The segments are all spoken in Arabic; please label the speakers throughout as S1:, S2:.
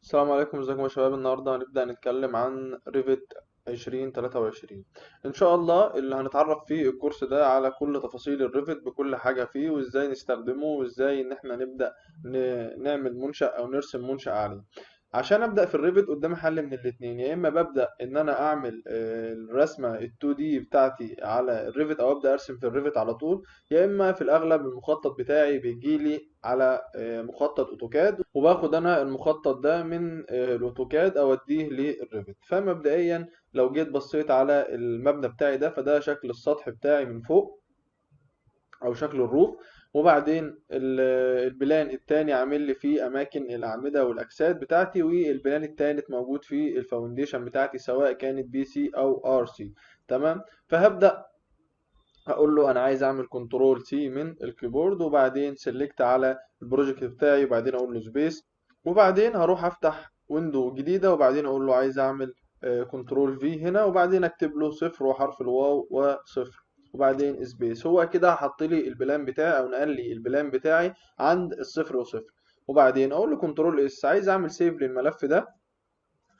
S1: السلام عليكم، ازيكم يا شباب؟ النهارده هنبدأ نتكلم عن ريفت 2023. ان شاء الله اللي هنتعرف فيه الكورس ده على كل تفاصيل الريفت بكل حاجة فيه، وازاي نستخدمه، وازاي ان احنا نبدأ نعمل منشأ او نرسم منشأ عليه. عشان ابدأ في الريفت قدامي حل من الاتنين: يا اما ببدأ ان انا اعمل الرسمة ال 2 دي بتاعتي على الريفت، او ابدأ ارسم في الريفت على طول، يا اما في الاغلب المخطط بتاعي بيجيلي على مخطط اوتوكاد، وباخد انا المخطط ده من الاوتوكاد اوديه للريفت. فمبدئيا لو جيت بصيت على المبنى بتاعي ده، فده شكل السطح بتاعي من فوق او شكل الروف. وبعدين البلان التاني عامل لي فيه اماكن الاعمده والاجساد بتاعتي، والبلان التالت موجود فيه الفاونديشن بتاعتي سواء كانت بي سي او ار سي. تمام. فهبدأ هقول له انا عايز اعمل كنترول سي من الكيبورد، وبعدين سيلكت على البروجكت بتاعي، وبعدين اقول له سبيس، وبعدين هروح افتح ويندو جديدة، وبعدين اقول له عايز اعمل كنترول في هنا، وبعدين اكتب له صفر وحرف الواو وصفر، وبعدين سبيس. هو كده حط لي البلان بتاعي او نقل لي البلان بتاعي عند الصفر وصفر. وبعدين اقول له كنترول اس، عايز اعمل سيف للملف ده،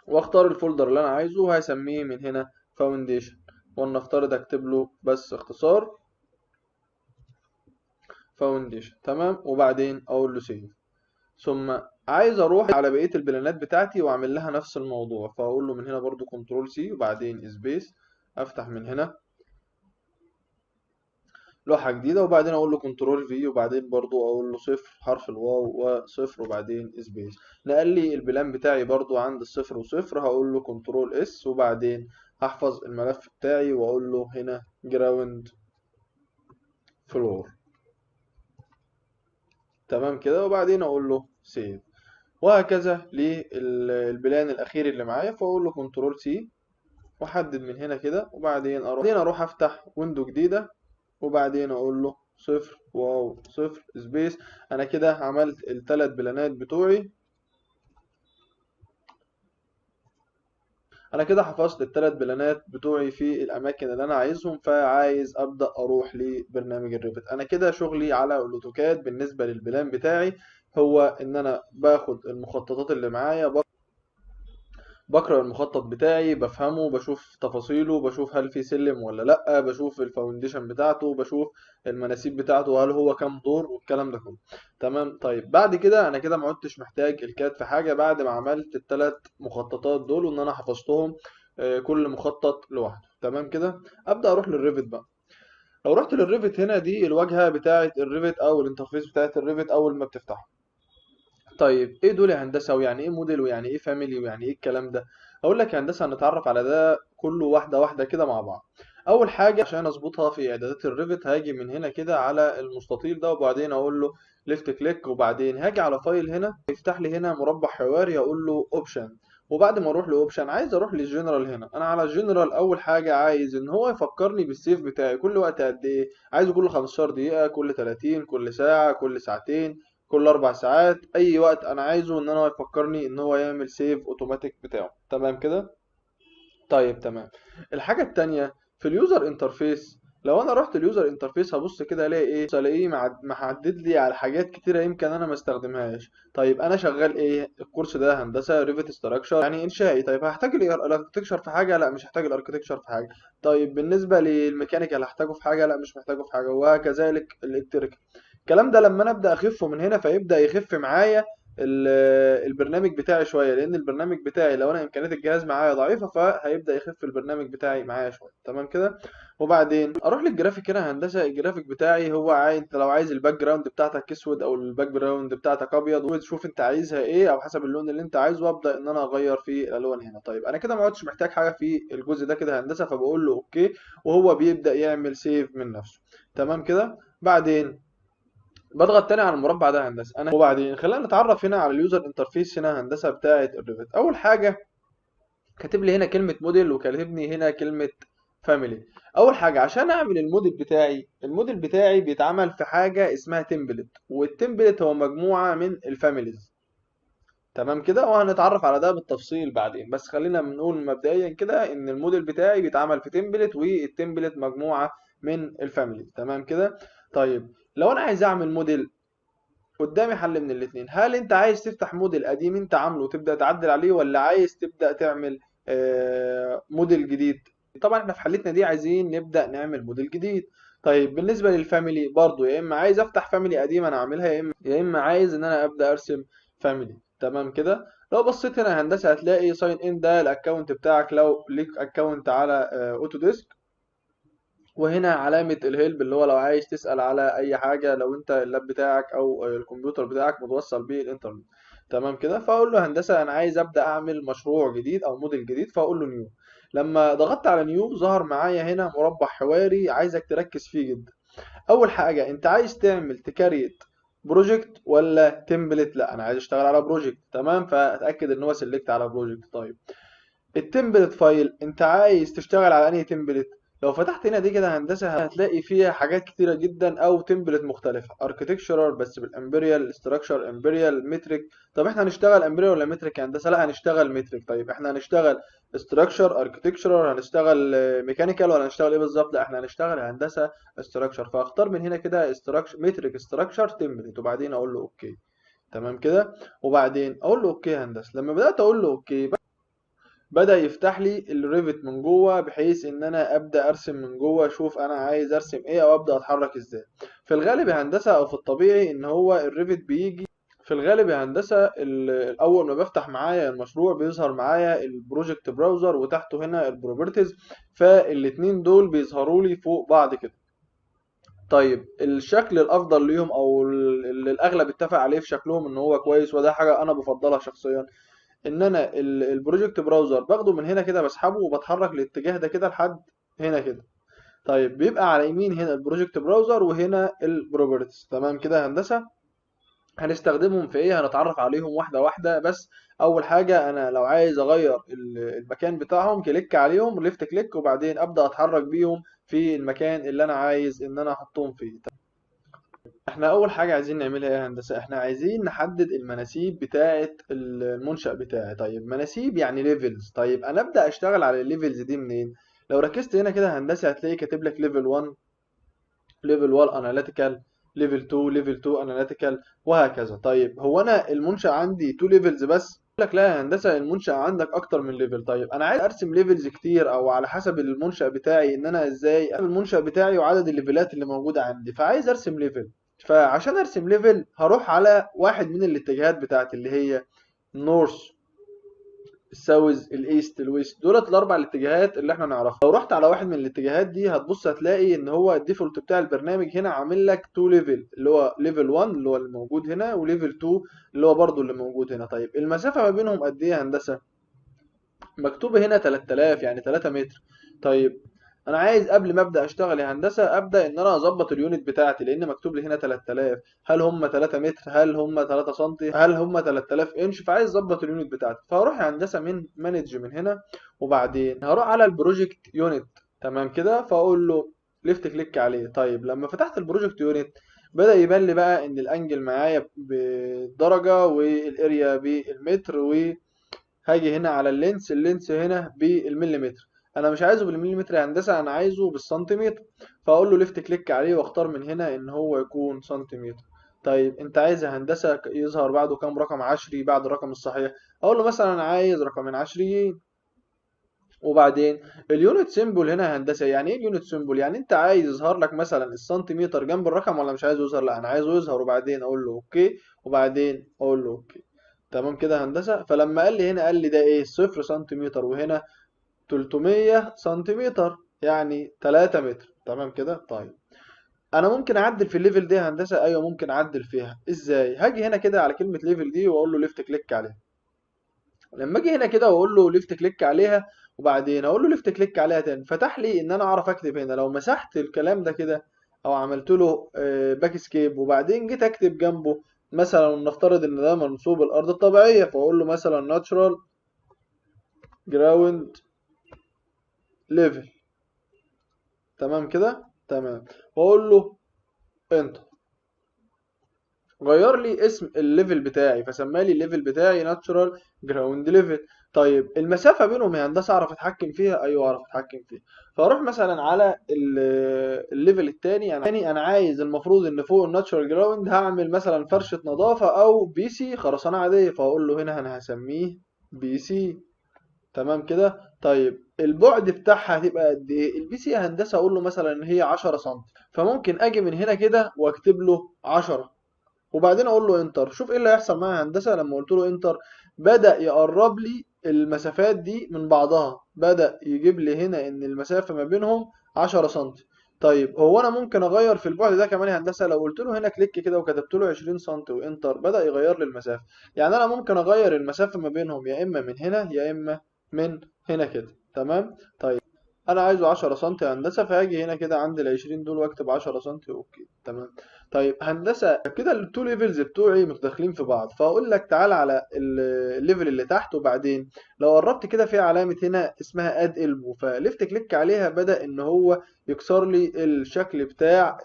S1: واختار الفولدر اللي انا عايزه، وهسميه من هنا فاونديشن، ولنفترض اكتب له بس اختصار فاونديشن. تمام. وبعدين اقول له سيف. ثم عايز اروح على بقية البلانات بتاعتي واعمل لها نفس الموضوع، فاقول له من هنا برضو كنترول سي، وبعدين سبيس، افتح من هنا لوحة جديدة، وبعدين اقول له كنترول في، وبعدين برضو اقول له صفر حرف الواو وصفر، وبعدين سبيس. نقل لي البلان بتاعي برضو عند الصفر وصفر، هقول له كنترول اس، وبعدين هحفظ الملف بتاعي واقول له هنا جراوند فلور. تمام كده. وبعدين اقول له سيف، وهكذا للبلان الاخير اللي معايا، فاقول له كنترول سي، واحدد من هنا كده، وبعدين اروح افتح ويندو جديده، وبعدين اقول له صفر واو صفر سبيس. انا كده عملت الثلاث بلانات بتوعي، انا كده حفظت الثلاث بلانات بتوعي في الاماكن اللي انا عايزهم. فعايز ابدا اروح لبرنامج الريفت. انا كده شغلي على الاوتوكاد بالنسبه للبلان بتاعي هو ان انا باخد المخططات اللي معايا، بقرأ المخطط بتاعي، بفهمه، بشوف تفاصيله، بشوف هل في سلم ولا لأ، بشوف الفاونديشن بتاعته، بشوف المناسيب بتاعته هل هو كام دور، والكلام ده كله. تمام. طيب بعد كده انا كده ما عدتش محتاج الكاد في حاجة بعد ما عملت الثلاث مخططات دول وان انا حفظتهم كل مخطط لوحده. تمام كده. ابدأ اروح للريفت بقى. لو رحت للريفت هنا، دي الواجهة بتاعة الريفت او الانترفيس بتاعة الريفت اول ما بتفتحه. طيب ايه دول يا هندسه؟ ويعني ايه موديل؟ ويعني ايه فاميلي؟ ويعني ايه الكلام ده؟ اقول لك يا هندسه، هنتعرف على ده كله واحده واحده كده مع بعض. اول حاجه عشان اظبطها في اعدادات الريفت، هاجي من هنا كده على المستطيل ده، وبعدين اقول له ليفت كليك، وبعدين هاجي على فايل هنا يفتح لي هنا مربع حواري، اقول له اوبشن. وبعد ما اروح لاوبشن عايز اروح للجنرال. هنا انا على الجنرال. اول حاجه عايز ان هو يفكرني بالسيف بتاعي كل وقت قد ايه. عايزه كل 15 دقيقه، كل 30، كل ساعه، كل ساعتين، كل 4 ساعات، اي وقت انا عايزه ان هو يفكرني ان هو يعمل سيف اوتوماتيك بتاعه. تمام كده. طيب تمام. الحاجة التانية في اليوزر انترفيس، لو انا رحت اليوزر انترفيس هبص كده الاقي ايه؟ الاقيه محدد لي على حاجات كتيرة يمكن انا ما استخدمهاش. طيب انا شغال ايه؟ الكورس ده هندسة ريفت ستراكشر يعني انشائي. طيب هحتاج الاركتكشر في حاجة؟ لا مش هحتاج الاركتكشر في حاجة. طيب بالنسبة للميكانيكال هحتاجه في حاجة؟ لا مش محتاجه في حاجة. وكذلك الالكتريكال. الكلام ده لما انا ابدا اخفه من هنا فيبدا يخف معايا البرنامج بتاعي شويه، لان البرنامج بتاعي لو انا امكانيات الجهاز معايا ضعيفه فهيبدا يخف البرنامج بتاعي معايا شويه. تمام كده. وبعدين اروح للجرافيك هنا هندسه. الجرافيك بتاعي هو عايز، انت لو عايز الباك جراوند بتاعتك اسود او الباك جراوند بتاعتك ابيض، وتشوف انت عايزها ايه او حسب اللون اللي انت عايزه، وابدا ان انا اغير في الالوان هنا. طيب انا كده ما عدتش محتاج حاجه في الجزء ده كده هندسه، فبقول له اوكي، وهو بيبدا يعمل سيف من نفسه. تمام كده. بعدين بضغط تاني على المربع ده هندسه انا. وبعدين خلينا نتعرف هنا على اليوزر انترفيس هنا هندسه بتاعه الريفت. اول حاجه كاتب لي هنا كلمه موديل، وكاتبني هنا كلمه فاميلي. اول حاجه عشان اعمل الموديل بتاعي، الموديل بتاعي بيتعمل في حاجه اسمها تمبلت، والتمبلت هو مجموعه من الفاميليز. تمام كده. وهنتعرف على ده بالتفصيل بعدين، بس خلينا بنقول مبدئيا كده ان الموديل بتاعي بيتعمل في تمبلت، والتمبلت مجموعه من الفاميليز. تمام كده. طيب لو انا عايز اعمل موديل، قدامي حل من الاتنين. هل انت عايز تفتح موديل قديم انت عامله وتبدأ تعدل عليه، ولا عايز تبدأ تعمل موديل جديد؟ طبعا احنا في حالتنا دي عايزين نبدأ نعمل موديل جديد. طيب بالنسبة للفاميلي برضو، يا اما عايز افتح فاميلي قديمة انا عاملها، يا اما عايز ان انا ابدأ ارسم فاميلي. تمام كده. لو بصيت هنا يا هندسة هتلاقي ساين ان ده الاكونت بتاعك لو ليك اكونت على اوتوديسك، وهنا علامة الهيلب اللي هو لو عايز تسأل على أي حاجة لو أنت اللاب بتاعك أو الكمبيوتر بتاعك متوصل بيه الإنترنت. تمام كده. فأقول له هندسة أنا عايز أبدأ أعمل مشروع جديد أو موديل جديد، فأقول له نيو. لما ضغطت على نيو ظهر معايا هنا مربع حواري عايزك تركز فيه جدا. أول حاجة أنت عايز تعمل تكريت بروجكت ولا تمبلت؟ لا أنا عايز أشتغل على بروجكت. تمام، فأتأكد إن هو سيلكت على بروجكت. طيب التمبلت فايل انت عايز تشتغل على انهي تمبلت؟ لو فتحت هنا دي كده هندسه هتلاقي فيها حاجات كتيره جدا او تمبلت مختلفه، اركتكشرال بس بالامبريال، ستراكشر امبريال، متريك. طب احنا هنشتغل امبريال ولا متريك يا هندسه؟ لا هنشتغل متريك. طيب احنا هنشتغل ستراكشر اركتكشرال، هنشتغل ميكانيكال، ولا هنشتغل ايه بالظبط؟ لا احنا هنشتغل هندسه ستراكشر. فاختار من هنا كده ستراكشر متريك ستراكشر تمبلت، وبعدين اقول له اوكي. تمام كده. وبعدين اقول له اوكي يا هندسه. لما بدات اقول له اوكي بدأ يفتح لي الريفت من جوه، بحيث ان انا ابدا ارسم من جوه، اشوف انا عايز ارسم ايه او ابدا اتحرك ازاي. في الغالب يا هندسه او في الطبيعي ان هو الريفت بيجي في الغالب يا هندسه اول ما بفتح معايا المشروع بيظهر معايا البروجكت براوزر وتحته هنا البروبرتيز، فالاتنين دول بيظهروا لي فوق بعض كده. طيب الشكل الافضل ليهم او اللي الاغلب اتفق عليه في شكلهم ان هو كويس، وده حاجه انا بفضلها شخصيا، ان انا البروجكت براوزر باخده من هنا كده بسحبه وبتحرك الاتجاه ده كده لحد هنا كده. طيب بيبقى على يمين هنا البروجكت براوزر وهنا البروبرتيز. تمام كده يا هندسه. هنستخدمهم في ايه؟ هنتعرف عليهم واحده واحده. بس اول حاجه انا لو عايز اغير المكان بتاعهم كليك عليهم ليفت كليك، وبعدين ابدا اتحرك بيهم في المكان اللي انا عايز ان انا احطهم فيه. احنا اول حاجة عايزين نعملها ايه يا هندسة؟ احنا عايزين نحدد المناسيب بتاعة المنشأ بتاعي. طيب مناسيب يعني ليفلز. طيب انا ابدأ اشتغل على الليفلز دي منين؟ لو ركزت هنا كده هندسة هتلاقي كاتب لك ليفل 1، ليفل 1 اناليتيكال، ليفل 2، ليفل 2 اناليتيكال، وهكذا. طيب هو انا المنشأ عندي 2 ليفلز بس؟ يقول لك لا يا هندسة المنشأ عندك اكتر من ليفل. طيب انا عايز ارسم ليفلز كتير، او على حسب المنشأ بتاعي ان انا ازاي المنشأ بتاعي وعدد الليفلات اللي موجودة عندي، فعايز ارسم ليفل. فعشان ارسم ليفل هروح على واحد من الاتجاهات بتاعتي اللي هي نورث، الساوث، الايست، الويست، دولت الاربع الاتجاهات اللي احنا نعرفها. لو رحت على واحد من الاتجاهات دي هتبص هتلاقي ان هو الديفولت بتاع البرنامج هنا عامل لك تو ليفل، اللي هو ليفل 1 اللي هو اللي موجود هنا، وليفل 2 اللي هو برضو اللي موجود هنا. طيب المسافة ما بينهم قد ايه يا هندسة؟ مكتوبة هنا 3000 يعني 3 متر. طيب انا عايز قبل ما ابدا اشتغل يا هندسه ابدا ان انا اظبط اليونت بتاعتي، لان مكتوب لي هنا 3000. هل هم 3 متر؟ هل هم 3 سم؟ هل هم 3000 انش؟ فعايز اظبط اليونت بتاعتي، فهروح يا هندسه من مانج من هنا، وبعدين هروح على البروجكت يونت. تمام كده. فاقول له ليفت كليك عليه. طيب لما فتحت البروجكت يونت بدأ يبان لي بقى ان الانجل معايا بالدرجه والاريا بالمتر، هاجي هنا على اللينس، اللينس هنا بالمليمتر. انا مش عايزه بالمليمتر يا هندسه، انا عايزه بالسنتيمتر. فاقول له ليفت كليك عليه واختار من هنا ان هو يكون سنتيمتر. طيب انت عايز يا هندسه يظهر بعده كام رقم عشري بعد الرقم الصحيح؟ اقول له مثلا انا عايز رقمين عشريين. وبعدين اليونت سيمبل هنا يا هندسه، يعني ايه اليونت سيمبل؟ يعني انت عايز يظهر لك مثلا السنتيمتر جنب الرقم، ولا مش عايزه يظهر؟ لا انا عايزه يظهر. وبعدين اقول له اوكي، وبعدين اقول له اوكي. تمام كده يا هندسه. فلما قال لي هنا قال لي ده ايه؟ صفر سنتيمتر، وهنا 300 سنتيمتر يعني 3 متر. تمام كده. طيب انا ممكن اعدل في الليفل دي يا هندسه؟ ايوه ممكن اعدل فيها. ازاي؟ هاجي هنا كده على كلمه ليفل دي واقول له ليفت كليك عليها. لما اجي هنا كده واقول له ليفت كليك عليها، وبعدين اقول له ليفت كليك عليها تاني، فتح لي ان انا اعرف اكتب هنا. لو مسحت الكلام ده كده او عملت له باك سكيب، وبعدين جيت اكتب جنبه مثلا، نفترض ان ده منسوب الارض الطبيعيه، فاقول له مثلا ناتشرال جراوند ليفل. تمام كده. تمام. واقول له انتر. غير لي اسم الليفل بتاعي، فسمى لي الليفل بتاعي ناتشرال جراوند ليفل. طيب المسافة بينهم يا هندسة أعرف أتحكم فيها؟ أيوه أعرف أتحكم فيها. فأروح مثلا على الليفل التاني، يعني أنا عايز المفروض إن فوق الناتشورال جراوند هعمل مثلا فرشة نظافة أو بي سي خرسانة عادية، فأقول له هنا أنا هسميه بي سي. تمام كده. طيب البعد بتاعها هتبقى قد ايه؟ البي سي هندسه اقول له مثلا ان هي 10 سم، فممكن اجي من هنا كده واكتب له 10 وبعدين اقول له انتر. شوف ايه اللي هيحصل معايا هندسه لما قلت له انتر. بدأ يقرب لي المسافات دي من بعضها، بدأ يجيب لي هنا ان المسافه ما بينهم 10 سم. طيب هو انا ممكن اغير في البعد ده كمان يا هندسه؟ لو قلت له هنا كليك كده وكتبت له 20 سم وانتر بدأ يغير لي المسافه. يعني انا ممكن اغير المسافه ما بينهم يا اما من هنا يا اما من هنا كده. تمام. طيب انا عايزه 10 سم هندسه، فهاجي هنا كده عند ال 20 دول واكتب 10 سم. اوكي تمام. طيب هندسه كده التو ليفلز بتوعي متداخلين في بعض، فاقول لك تعالى على الليفل اللي تحت، وبعدين لو قربت كده في علامه هنا اسمها اد البو، فليفت كليك عليها بدأ ان هو يكسر لي الشكل بتاع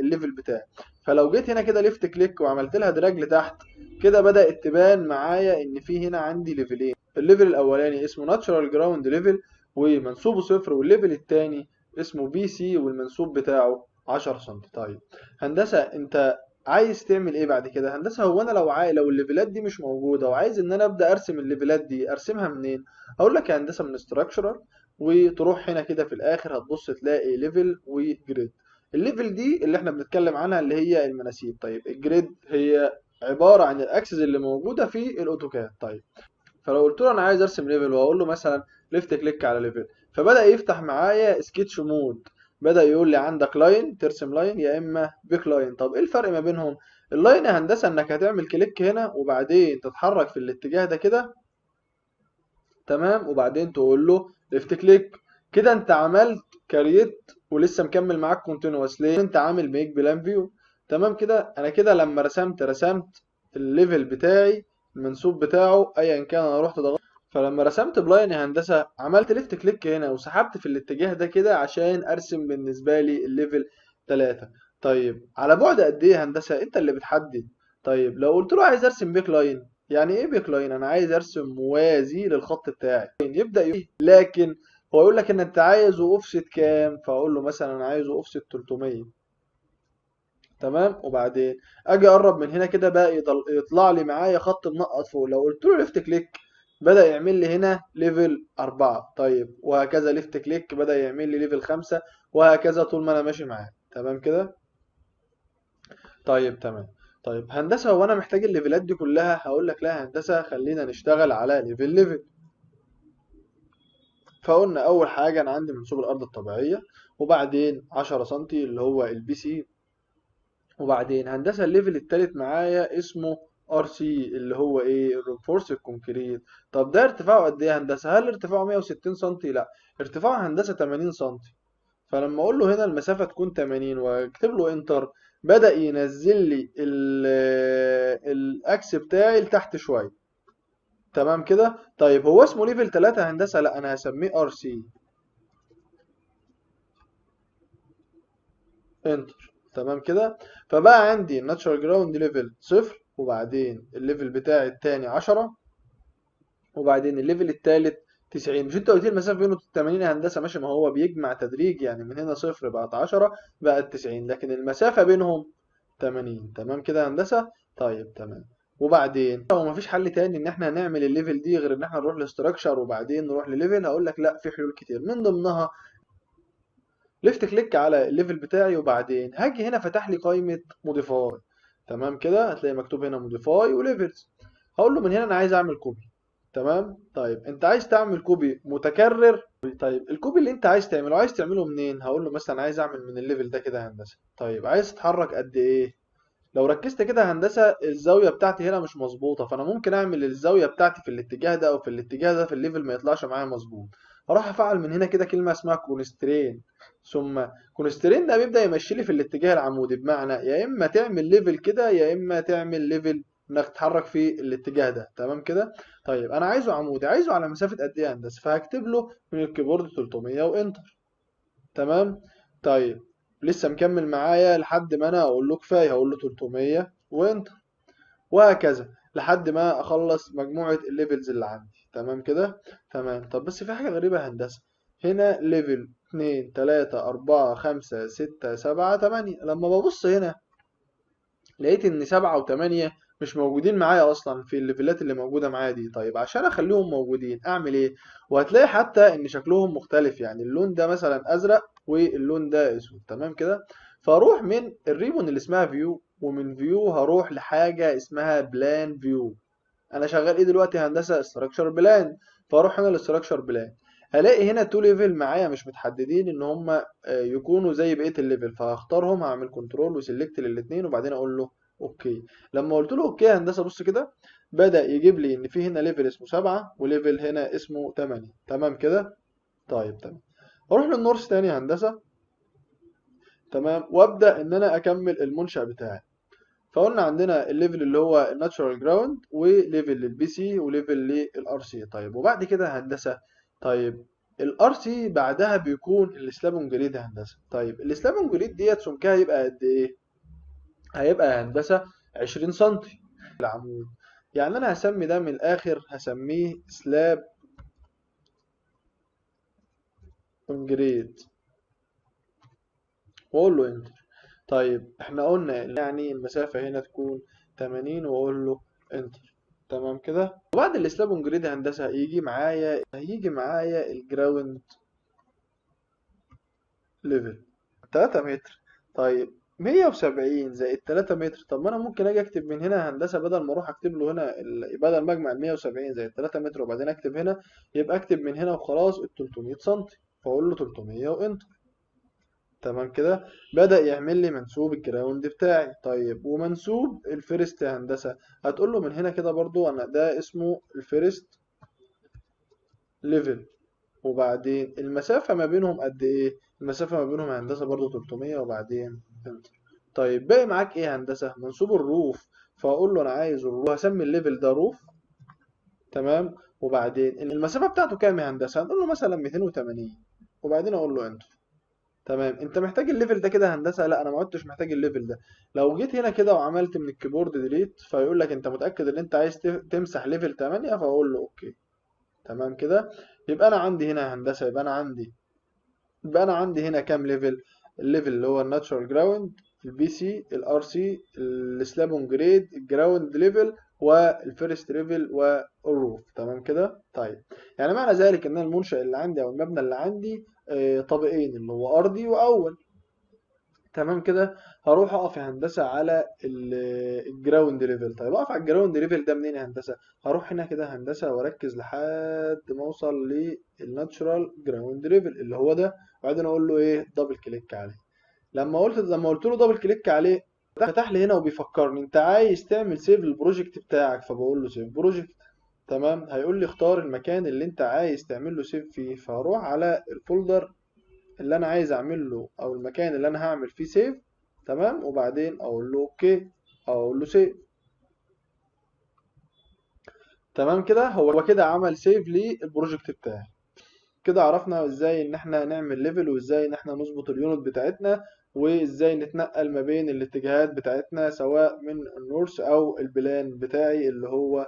S1: الليفل بتاعي. فلو جيت هنا كده ليفت كليك وعملت لها دراج لتحت كده بدأت تبان معايا ان في هنا عندي ليفلين. الليفل الاولاني اسمه ناتشورال جراوند ليفل ومنسوبه صفر، والليفل التاني اسمه بي سي والمنسوب بتاعه 10 سم. طيب هندسة انت عايز تعمل ايه بعد كده؟ هندسة هو انا لو الليفلات دي مش موجودة وعايز ان انا ابدأ ارسم الليفلات دي ارسمها منين؟ هقول لك يا هندسة من structural، وتروح هنا كده في الاخر هتبص تلاقي ليفل وجريد. الليفل دي اللي احنا بنتكلم عنها اللي هي المناسيب. طيب الجريد هي عبارة عن الاكسس اللي موجودة في الاوتوكاد. طيب فلو قلت له انا عايز ارسم ليفل واقول له مثلا ليفت كليك على ليفل، فبدأ يفتح معايا سكتش مود. بدأ يقول لي عندك لاين ترسم لاين يا اما بيك لاين. طب ايه الفرق ما بينهم؟ اللاين يا هندسة انك هتعمل كليك هنا وبعدين تتحرك في الاتجاه ده كده، تمام، وبعدين تقول له ليفت كليك. كده انت عملت كرييت ولسه مكمل معاك كونتينوس ليه؟ انت عامل ميك بلان فيو. تمام كده. انا كده لما رسمت الليفل بتاعي المنسوب بتاعه ايا كان، انا رحت ضغطت. فلما رسمت بلاين يا هندسه عملت ليفت كليك هنا وسحبت في الاتجاه ده كده عشان ارسم بالنسبه لي الليفل 3. طيب على بعد قد ايه يا هندسه؟ انت اللي بتحدد. طيب لو قلت له عايز ارسم بيك لاين، يعني ايه بيك لاين؟ انا عايز ارسم موازي للخط بتاعي. يبدأ يقول لكن هو يقول لك ان انت عايزه اوفست كام، فاقول له مثلا انا عايزه اوفست 300. تمام. وبعدين اجي اقرب من هنا كده بقى يطلع لي معايا خط منقط فوق. لو قلت له ليفت كليك بدأ يعمل لي هنا ليفل 4. طيب وهكذا ليفت كليك بدأ يعمل لي ليفل 5، وهكذا طول ما انا ماشي معاه. تمام كده. طيب تمام. طيب هندسة هو انا محتاج الليفلات دي كلها؟ هقول لك لا يا هندسة، خلينا نشتغل على ليفل. فقلنا اول حاجه انا عندي منسوب الارض الطبيعيه، وبعدين 10 سنتي اللي هو البي سي، وبعدين هندسه الليفل التالت معايا اسمه ار سي اللي هو ايه؟ الرينفورس الكونكريت. طب ده ارتفاعه قد ايه يا هندسه؟ هل ارتفاعه 160 سنتي؟ لا، ارتفاعه هندسه 80 سنتي. فلما اقول له هنا المسافه تكون 80 واكتب له انتر بدأ ينزل لي الاكس بتاعي لتحت شويه. تمام كده. طيب هو اسمه ليفل 3 هندسه؟ لا، انا هسميه ار سي. انتر. تمام كده. فبقى عندي الناتشورال جراوند ليفل صفر، وبعدين الليفل بتاعي التاني 10، وبعدين الليفل التالت 90. مش انت قلت لي المسافه بينه 80 يا هندسه؟ ماشي، ما هو بيجمع تدريج، يعني من هنا صفر بقت 10 بقت 90، لكن المسافه بينهم 80. تمام كده يا هندسه. طيب تمام. وبعدين هو مفيش حل تاني ان احنا نعمل الليفل دي غير ان احنا نروح لاستراكشر وبعدين نروح لليفل؟ هقول لك لا، في حلول كتير من ضمنها ليفت كليك على الليفل بتاعي وبعدين هاجي هنا فتح لي قائمة موديفاي. تمام كده. هتلاقي مكتوب هنا موديفاي وليفلز. هقول له من هنا انا عايز اعمل كوبي. تمام. طيب انت عايز تعمل كوبي متكرر؟ طيب الكوبي اللي انت عايز تعمله عايز تعمله منين؟ هقول له مثلا عايز اعمل من الليفل ده كده يا هندسة. طيب عايز تتحرك قد ايه؟ لو ركزت كده يا هندسة الزاوية بتاعتي هنا مش مظبوطة، فأنا ممكن أعمل الزاوية بتاعتي في الاتجاه ده أو في الاتجاه ده في الليفل ما يطلعش معايا مظبوط. هروح أفعل من هنا كده كلمة اسمها كونسترين، ثم كونسترين ده بيبدأ يمشي لي في الاتجاه العمودي، بمعنى يا إما تعمل ليفل كده يا إما تعمل ليفل إنك تتحرك في الاتجاه ده. تمام كده. طيب أنا عايزه عمودي، عايزه على مسافة قد إيه يا هندسة؟ فهكتب له من الكيبورد 300 وإنتر. تمام. طيب لسه مكمل معايا لحد ما انا اقول له كفايه، هقول له 300 وانتر، وهكذا. لحد ما اخلص مجموعة الليفلز اللي عندي. تمام كده. تمام. طب بس في حاجة غريبة يا هندسة، هنا ليفل 2 3 4 5 6 7 8، لما ببص هنا لقيت ان 7 و8 مش موجودين معايا اصلا في الليفلات اللي موجودة معايا دي. طيب عشان اخليهم موجودين اعمل ايه؟ وهتلاقي حتى ان شكلهم مختلف، يعني اللون ده مثلا ازرق واللون ده اسود. تمام كده. فاروح من الريبون اللي اسمها فيو، ومن فيو هروح لحاجة اسمها بلان فيو. انا شغال ايه دلوقتي يا هندسه؟ استراكشر بلان. فاروح هنا الاستراكشر بلان، هلاقي هنا تو ليفل معايا مش متحددين ان هم يكونوا زي بقيه الليفل، فهختارهم، هعمل كنترول وسيلكت للاثنين وبعدين اقول له اوكي. لما قلت له اوكي يا هندسه بص كده، بدأ يجيب لي ان في هنا ليفل اسمه 7 وليفل هنا اسمه 8. تمام كده. طيب تمام. اروح للنورث تاني يا هندسه. تمام. وابدأ ان انا اكمل المنشأ بتاعي. فقلنا عندنا الليفل اللي هو الناتشورال جراوند، وليفل للبي سي، وليفل للار سي. طيب وبعد كده هندسه، طيب الار سي بعدها بيكون السلابون جريد يا هندسه. طيب السلابون جريد ديت سمكها هيبقى قد ايه؟ هيبقى يا هندسه 20 سم العمود. يعني انا هسمي ده من الاخر، هسميه سلاب جريد واقول له انتر. طيب احنا قلنا يعني المسافة هنا تكون 80 واقول له انتر. تمام كده. وبعد السلاب جريد هندسة هيجي معايا الجراوند ليفل 3 متر. طيب 170 زائد 3 متر. طب ما انا ممكن اجي اكتب من هنا هندسة، بدل ما اروح اكتب له هنا بدل ما اجمع ال 170 زائد 3 متر وبعدين اكتب هنا، يبقى اكتب من هنا وخلاص ال 300 سم. فاقول له 300 وانتر. تمام كده. بدأ يعمل لي منسوب الجراوند بتاعي. طيب ومنسوب الفيرست يا هندسة، هتقول له من هنا كده برضو انا ده اسمه الفيرست ليفل. وبعدين المسافة ما بينهم قد ايه؟ المسافة ما بينهم يا هندسة برضو 300 وبعدين انتر. طيب باقي معاك ايه يا هندسة؟ منسوب الروف. فاقول له انا عايز الروف، هسمي الليفل ده روف. تمام. وبعدين المسافة بتاعته كام يا هندسة؟ هنقول له مثلا 280 وبعدين اقول له انتر. تمام. انت محتاج الليفل ده كده يا هندسه؟ لا انا ما عدتش محتاج الليفل ده. لو جيت هنا كده وعملت من الكيبورد ديليت فيقول لك انت متاكد ان انت عايز تمسح ليفل 8؟ فاقول له اوكي. تمام كده. يبقى انا عندي هنا يا هندسه، يبقى انا عندي هنا كام ليفل؟ الليفل اللي هو الناتشورال جراوند، البي سي، الار سي، السلاب اون جريد، الجراوند ليفل، والفيرست ليفل، والروف. تمام كده. طيب يعني معنى ذلك ان المنشأ اللي عندي او المبنى اللي عندي طابقين، اللي هو ارضي واول. تمام كده. هروح اقف يا هندسه على الجراوند ليفل. طيب اقف على الجراوند ليفل ده منين يا هندسه؟ هروح هنا كده هندسه واركز لحد ما اوصل للناتشورال جراوند ليفل اللي هو ده، وبعدين اقول له ايه؟ دبل كليك عليه. لما قلت له دبل كليك عليه فتح لي هنا وبيفكرني انت عايز تعمل سيف للبروجكت بتاعك، فبقول له سيف بروجكت. تمام. هيقول لي اختار المكان اللي انت عايز تعمل له سيف فيه، فهروح على الفولدر اللي انا عايز اعمل له او المكان اللي انا هعمل فيه سيف. تمام. وبعدين اقول له اوكي او اقول له سيف. تمام كده. هو كده عمل سيف للبروجكت بتاعي. كده عرفنا ازاي ان احنا نعمل ليفل، وازاي ان احنا نظبط اليونت بتاعتنا، وازاي نتنقل ما بين الاتجاهات بتاعتنا سواء من النورث او البلان بتاعي اللي هو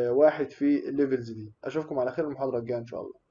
S1: واحد في الليفلز دي. اشوفكم على خير المحاضرة الجاية ان شاء الله.